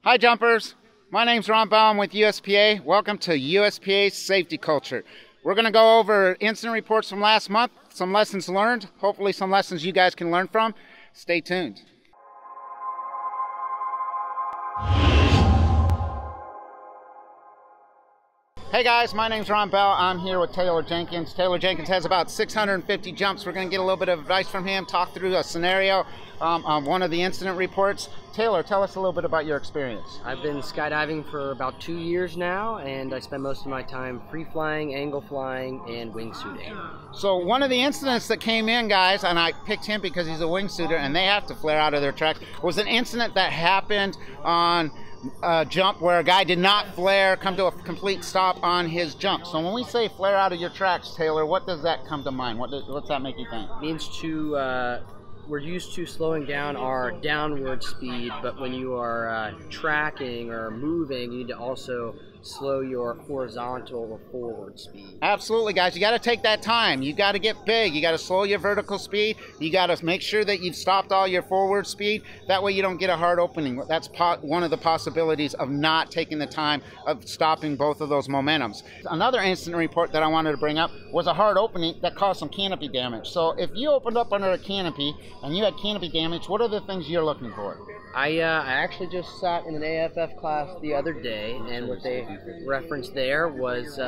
Hi jumpers, my name's Ron Baum with USPA. Welcome to USPA Safety Culture. We're going to go over incident reports from last month, some lessons learned, hopefully some lessons you guys can learn from. Stay tuned. Hey guys, my name's Ron Bell. I'm here with Taylor Jenkins. Taylor Jenkins has about 650 jumps. We're going to get a little bit of advice from him, talk through a scenario on one of the incident reports. Taylor, tell us a little bit about your experience. I've been skydiving for about 2 years now, and I spend most of my time free flying, angle flying, and wingsuiting. So one of the incidents that came in, guys, and I picked him because he's a wingsuiter and they have to flare out of their tracks, was an incident that happened on a jump where a guy did not flare, come to a complete stop on his jump. So when we say flare out of your tracks, Taylor, what does that come to mind? What's that make you think? It means we're used to slowing down our downward speed, but when you are tracking or moving, you need to also slow your horizontal or forward speed. Absolutely, guys. You got to take that time. You got to get big. You got to slow your vertical speed. You got to make sure that you've stopped all your forward speed. That way you don't get a hard opening. That's one of the possibilities of not taking the time of stopping both of those momentums. Another incident report that I wanted to bring up was a hard opening that caused some canopy damage. So if you opened up under a canopy and you had canopy damage, what are the things you're looking for? I actually just sat in an AFF class the other day, and what they referenced there was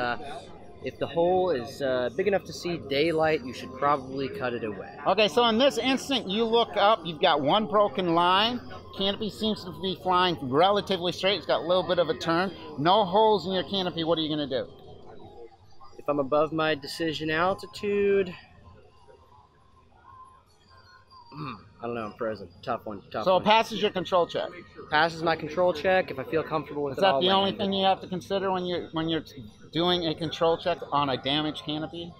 if the hole is big enough to see daylight, you should probably cut it away. Okay, so in this instant, you look up, you've got one broken line. Canopy seems to be flying relatively straight. It's got a little bit of a turn. No holes in your canopy. What are you going to do? If I'm above my decision altitude, I don't know, I'm frozen. Tough one. So it passes your control check? Passes my control check. If I feel comfortable with it, I'll land. Is that the only thing you have to consider when you're doing a control check on a damaged canopy?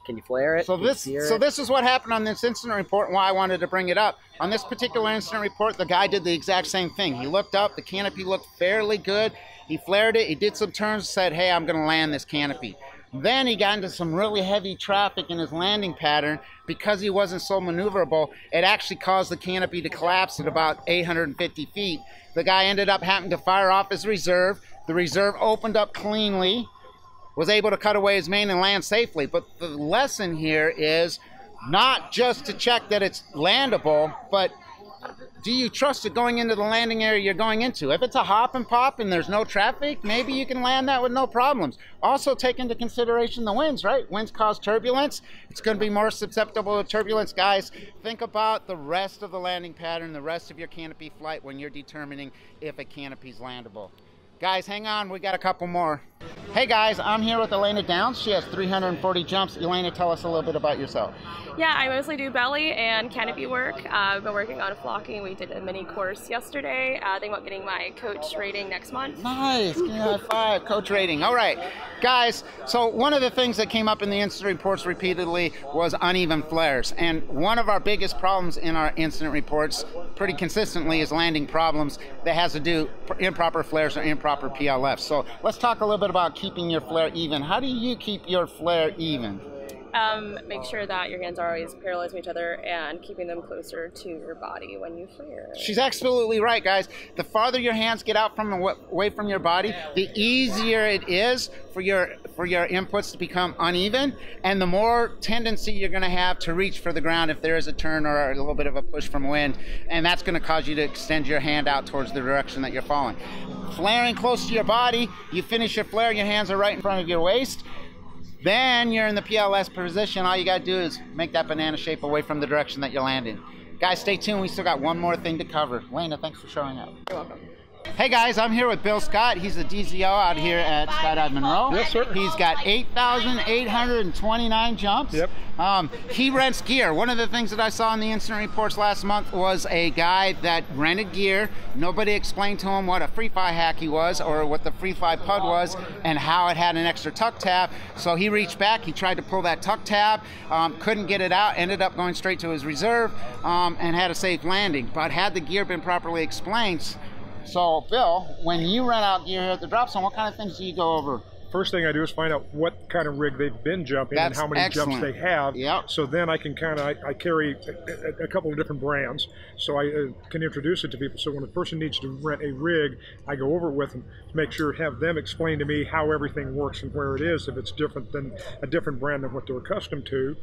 Can you flare it? So this is what happened on this incident report and why I wanted to bring it up. On this particular incident report, the guy did the exact same thing. He looked up, the canopy looked fairly good. He flared it, he did some turns, said, hey, I'm going to land this canopy. Then he got into some really heavy traffic in his landing pattern. Because he wasn't so maneuverable, it actually caused the canopy to collapse at about 850 feet. The guy ended up having to fire off his reserve. The reserve opened up cleanly, was able to cut away his main and land safely. But the lesson here is not just to check that it's landable, but do you trust it going into the landing area you're going into? If it's a hop and pop and there's no traffic, maybe you can land that with no problems. Also take into consideration the winds, right? Winds cause turbulence. It's going to be more susceptible to turbulence, guys. Think about the rest of the landing pattern, the rest of your canopy flight when you're determining if a canopy is landable. Guys, hang on, we got a couple more. Hey guys, I'm here with Elena Downs. She has 340 jumps. Elena, tell us a little bit about yourself. Yeah, I mostly do belly and canopy work. I've been working on flocking. We did a mini course yesterday. Thinking about getting my coach rating next month. Nice, give me a high five, coach rating. All right, guys, so one of the things that came up in the incident reports repeatedly was uneven flares. And one of our biggest problems in our incident reports pretty consistently is landing problems that has to do improper flares or improper PLFs. So let's talk a little bit about keeping your flare even. How do you keep your flare even? Make sure that your hands are always parallel to each other and keeping them closer to your body when you flare. She's absolutely right, guys. The farther your hands get out from away from your body, the easier it is for your inputs to become uneven, and the more tendency you're going to have to reach for the ground if there is a turn or a little bit of a push from wind, and that's going to cause you to extend your hand out towards the direction that you're falling. Flaring close to your body, you finish your flare, your hands are right in front of your waist. Then you're in the PLS position. All you got to do is make that banana shape away from the direction that you're landing. Guys, stay tuned. We still got one more thing to cover. Lena, thanks for showing up. You're welcome. Hey guys, I'm here with Bill Scott. He's the DZO out here at Skydive Monroe. Yes, sir. He's got 8,829 jumps. Yep. He rents gear. One of the things that I saw in the incident reports last month was a guy that rented gear. Nobody explained to him what a free fly hacky was or what the free fly pud was and how it had an extra tuck tab. So he reached back, he tried to pull that tuck tab, couldn't get it out, ended up going straight to his reserve and had a safe landing. But had the gear been properly explained, so, Bill, when you rent out gear here at the drop zone, what kind of things do you go over first thing I do is find out what kind of rig they've been jumping and how many jumps they have. Yep. So then I can I carry a couple of different brands, so I can introduce it to people. So when a person needs to rent a rig, I go over it with them to make sure, have them explain to me how everything works and where it is. If it's different than a different brand than what they're accustomed to,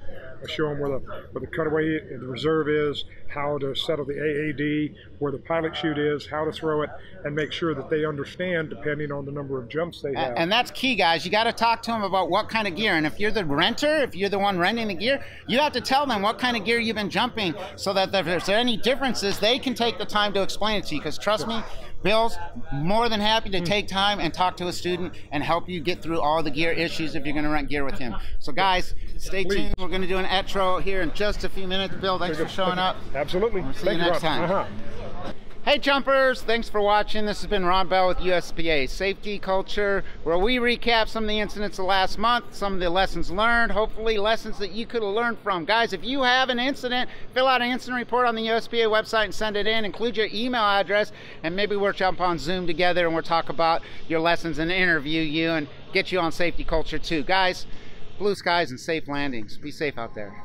I show them where the cutaway and the reserve is, how to settle the AAD, where the pilot chute is, how to throw it, and make sure that they understand depending on the number of jumps they have. And that's key, guys. You got to talk to them about what kind of gear. And if you're the renter, if you're the one renting the gear, you have to tell them what kind of gear you've been jumping, so that if there's any differences, they can take the time to explain it to you. Because trust me, Bill's more than happy to take time and talk to a student and help you get through all the gear issues if you're going to rent gear with him. So guys, stay tuned. We're going to do an outro here in just a few minutes. Bill, thanks for showing up. Absolutely. We'll see you next time. Hey jumpers, thanks for watching. This has been Ron Bell with USPA Safety Culture, where we recap some of the incidents of last month, some of the lessons learned, hopefully lessons that you could have learned from. Guys, if you have an incident, fill out an incident report on the USPA website and send it in. Include your email address, and maybe we'll jump on Zoom together and we'll talk about your lessons and interview you and get you on Safety Culture too. Guys, blue skies and safe landings. Be safe out there.